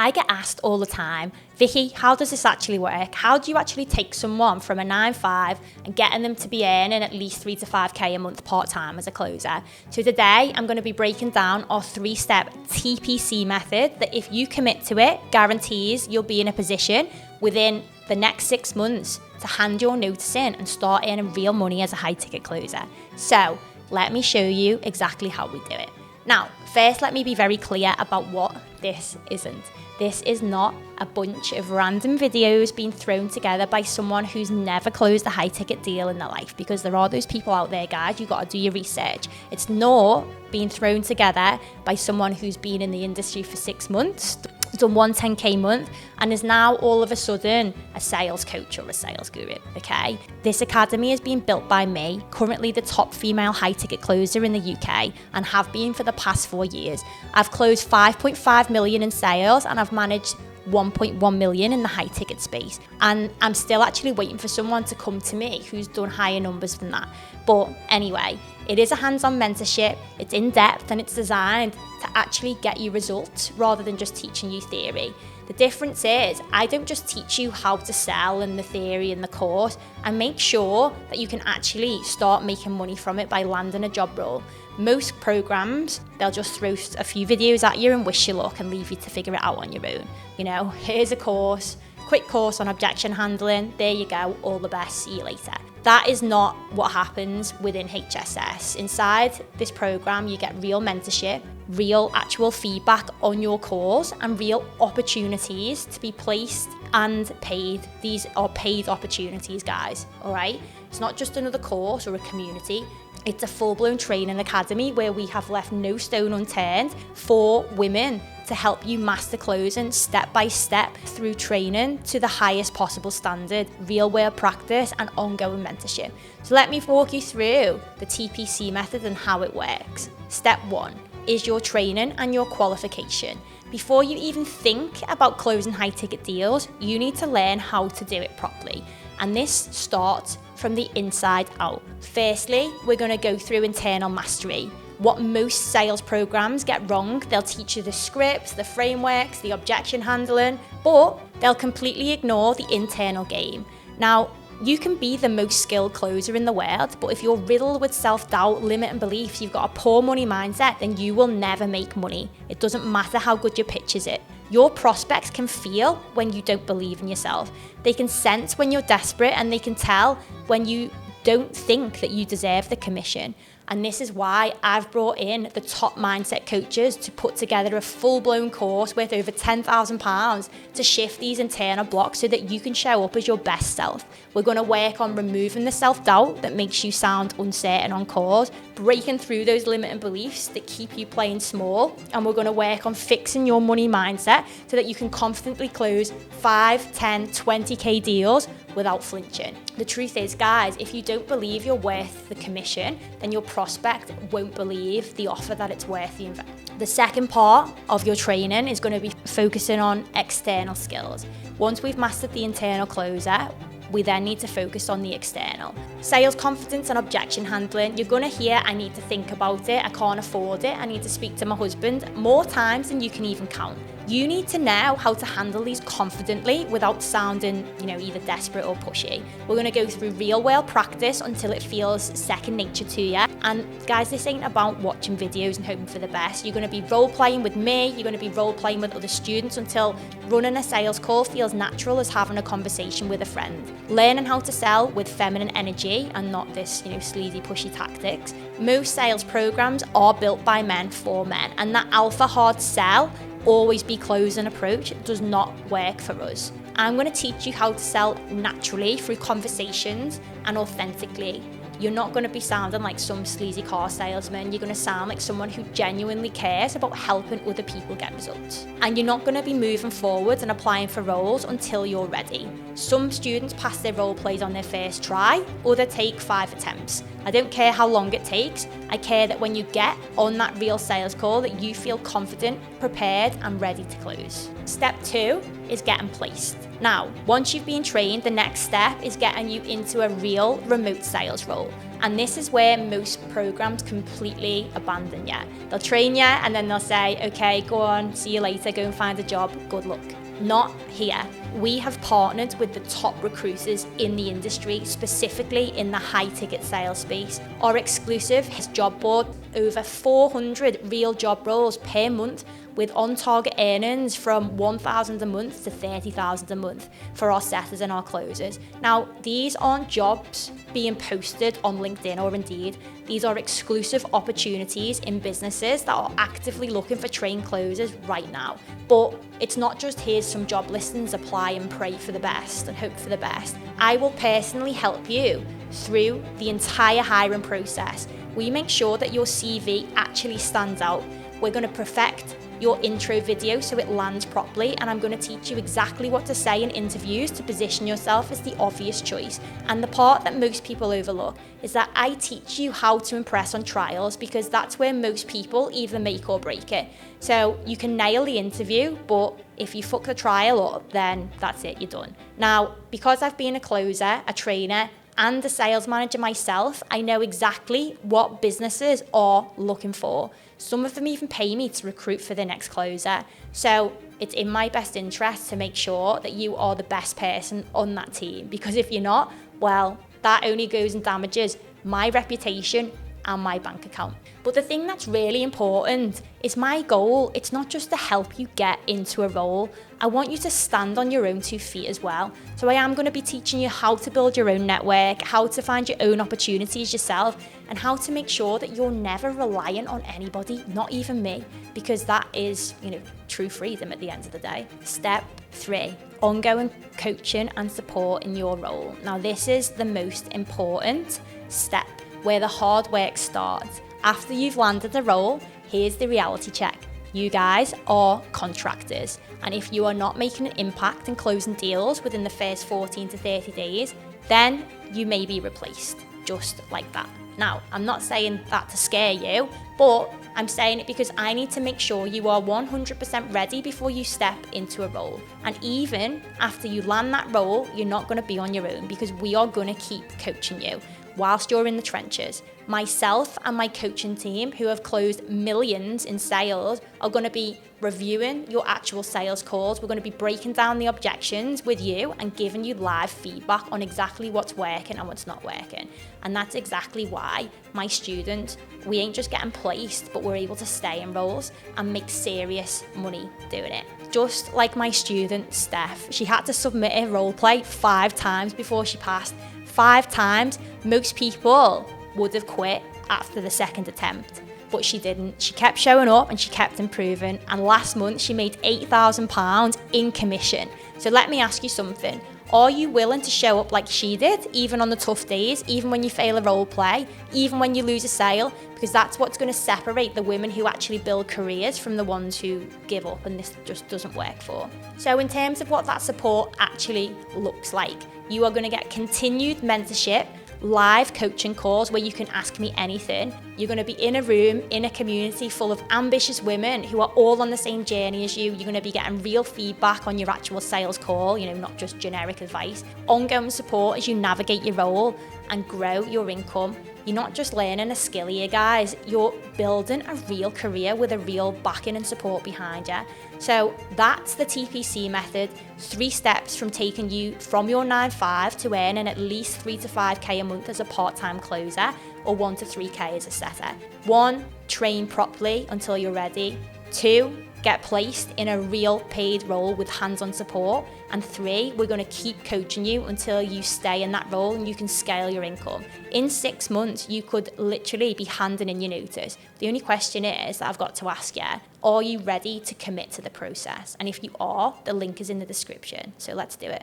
I get asked all the time, Vicky, how does this actually work? How do you actually take someone from a 9-5 and getting them to be earning at least 3 to 5k a month part-time as a closer? So today I'm going to be breaking down our 3-step TPC method that if you commit to it, guarantees you'll be in a position within the next 6 months to hand your notice in and start earning real money as a high ticket closer. So let me show you exactly how we do it. Now, first, let me be very clear about what this isn't. This is not a bunch of random videos being thrown together by someone who's never closed a high ticket deal in their life, because there are those people out there, guys. You've got to do your research. It's not being thrown together by someone who's been in the industry for 6 months, done one 10k month, and is now all of a sudden a sales coach or a sales guru, okay? This academy is being built by me, currently the top female high ticket closer in the UK, and have been for the past 4 years. I've closed 5.5 million in sales and I've managed 1.1 million in the high ticket space. And I'm still actually waiting for someone to come to me who's done higher numbers than that. But anyway, it is a hands-on mentorship, it's in depth, and it's designed to actually get you results rather than just teaching you theory. The difference is I don't just teach you how to sell and the theory in the course, I make sure that you can actually start making money from it by landing a job role. Most programs, they'll just throw a few videos at you and wish you luck and leave you to figure it out on your own. You know, here's a course, quick course on objection handling, there you go, all the best, see you later. That is not what happens within HSS. Inside this program, you get real mentorship, real actual feedback on your course, and real opportunities to be placed and paid. These are paid opportunities, guys, all right? It's not just another course or a community. It's a full-blown training academy where we have left no stone unturned for women to help you master closing step by step through training to the highest possible standard, real world practice and ongoing mentorship. So let me walk you through the TPC method and how it works. Step 1 is your training and your qualification. Before you even think about closing high ticket deals, you need to learn how to do it properly. And this starts from the inside out. Firstly, we're going to go through internal mastery. What most sales programs get wrong, they'll teach you the scripts, the frameworks, the objection handling, but they'll completely ignore the internal game. Now, you can be the most skilled closer in the world, but if you're riddled with self-doubt, limiting beliefs, you've got a poor money mindset, then you will never make money. It doesn't matter how good your pitch is. Your prospects can feel when you don't believe in yourself. They can sense when you're desperate, and they can tell when you don't think that you deserve the commission. And this is why I've brought in the top mindset coaches to put together a full-blown course worth over £10,000 to shift these internal blocks so that you can show up as your best self. We're going to work on removing the self-doubt that makes you sound uncertain on calls, breaking through those limiting beliefs that keep you playing small, and we're going to work on fixing your money mindset so that you can confidently close 5, 10, 20k deals without flinching. The truth is, guys, if you don't believe you're worth the commission, then your prospect won't believe the offer that it's worth the investment. The second part of your training is going to be focusing on external skills. Once we've mastered the internal closer, we then need to focus on the external. Sales confidence and objection handling. You're going to hear, I need to think about it, I can't afford it, I need to speak to my husband, more times than you can even count. You need to know how to handle these confidently without sounding, either desperate or pushy. We're going to go through real world practice until it feels second nature to you. And guys, this ain't about watching videos and hoping for the best. You're going to be role playing with me, you're going to be role playing with other students until running a sales call feels natural as having a conversation with a friend. Learning how to sell with feminine energy and not this, sleazy, pushy tactics. Most sales programs are built by men for men, and that alpha hard sell, always be closing approach does not work for us. I'm going to teach you how to sell naturally through conversations and authentically. You're not going to be sounding like some sleazy car salesman. You're going to sound like someone who genuinely cares about helping other people get results. And you're not going to be moving forward and applying for roles until you're ready. Some students pass their role plays on their first try, others take 5 attempts. I don't care how long it takes. I care that when you get on that real sales call that you feel confident, prepared and ready to close. Step 2 is getting placed. Now, once you've been trained, the next step is getting you into a real remote sales role. And this is where most programs completely abandon you. They'll train you and then they'll say, okay, go on, see you later, go and find a job, good luck. Not here. We have partnered with the top recruiters in the industry, specifically in the high ticket sales space. Our exclusive is job board, over 400 real job roles per month with on-target earnings from $1,000 a month to $30,000 a month for our setters and our closers. Now, these aren't jobs being posted on LinkedIn or Indeed. These are exclusive opportunities in businesses that are actively looking for trained closers right now. But it's not just here's some job listings, apply and pray for the best and hope for the best. I will personally help you through the entire hiring process. We make sure that your CV actually stands out. We're going to perfect your intro video so it lands properly, and I'm going to teach you exactly what to say in interviews to position yourself as the obvious choice. And the part that most people overlook is that I teach you how to impress on trials, because that's where most people either make or break it. So you can nail the interview, but if you fuck the trial up, then that's it, you're done. Now, because I've been a closer, a trainer, and a sales manager myself, I know exactly what businesses are looking for. Some of them even pay me to recruit for the next closer. So it's in my best interest to make sure that you are the best person on that team. Because if you're not, well, that only goes and damages my reputation and my bank account. But the thing that's really important is my goal. It's not just to help you get into a role. I want you to stand on your own 2 feet as well. So I am going to be teaching you how to build your own network, how to find your own opportunities yourself, and how to make sure that you're never reliant on anybody, not even me, because that is, true freedom at the end of the day. Step 3, ongoing coaching and support in your role. Now, this is the most important step, where the hard work starts. After you've landed the role, here's the reality check. You guys are contractors, and if you are not making an impact and closing deals within the first 14 to 30 days, then you may be replaced, just like that. Now, I'm not saying that to scare you, but I'm saying it because I need to make sure you are 100% ready before you step into a role. And even after you land that role, you're not going to be on your own, because we are going to keep coaching you whilst you're in the trenches. Myself and my coaching team, who have closed millions in sales, are going to be reviewing your actual sales calls. We're going to be breaking down the objections with you and giving you live feedback on exactly what's working and what's not working. And that's exactly why my students, we ain't just getting placed, but we're able to stay in roles and make serious money doing it. Just like my student, Steph, she had to submit a role play 5 times before she passed. 5 times. Most people would have quit after the second attempt, but she didn't. She kept showing up and she kept improving, and last month she made £8,000 in commission. So let me ask you something. Are you willing to show up like she did, even on the tough days, even when you fail a role play, even when you lose a sale? Because that's what's going to separate the women who actually build careers from the ones who give up and this just doesn't work for. So in terms of what that support actually looks like, you are going to get continued mentorship, live coaching calls where you can ask me anything. You're going to be in a room, in a community full of ambitious women who are all on the same journey as you. You're going to be getting real feedback on your actual sales call, not just generic advice. Ongoing support as you navigate your role and grow your income. You're not just learning a skill here, guys. You're building a real career with a real backing and support behind you. So that's the TPC method. 3 steps from taking you from your 9-5 to earning at least 3 to 5k a month as a part-time closer, or 1 to 3k as a setter. 1, train properly until you're ready. 2, get placed in a real paid role with hands-on support. And 3, we're going to keep coaching you until you stay in that role and you can scale your income. In 6 months, you could literally be handing in your notice. The only question is that I've got to ask you, are you ready to commit to the process? And if you are, the link is in the description. So let's do it.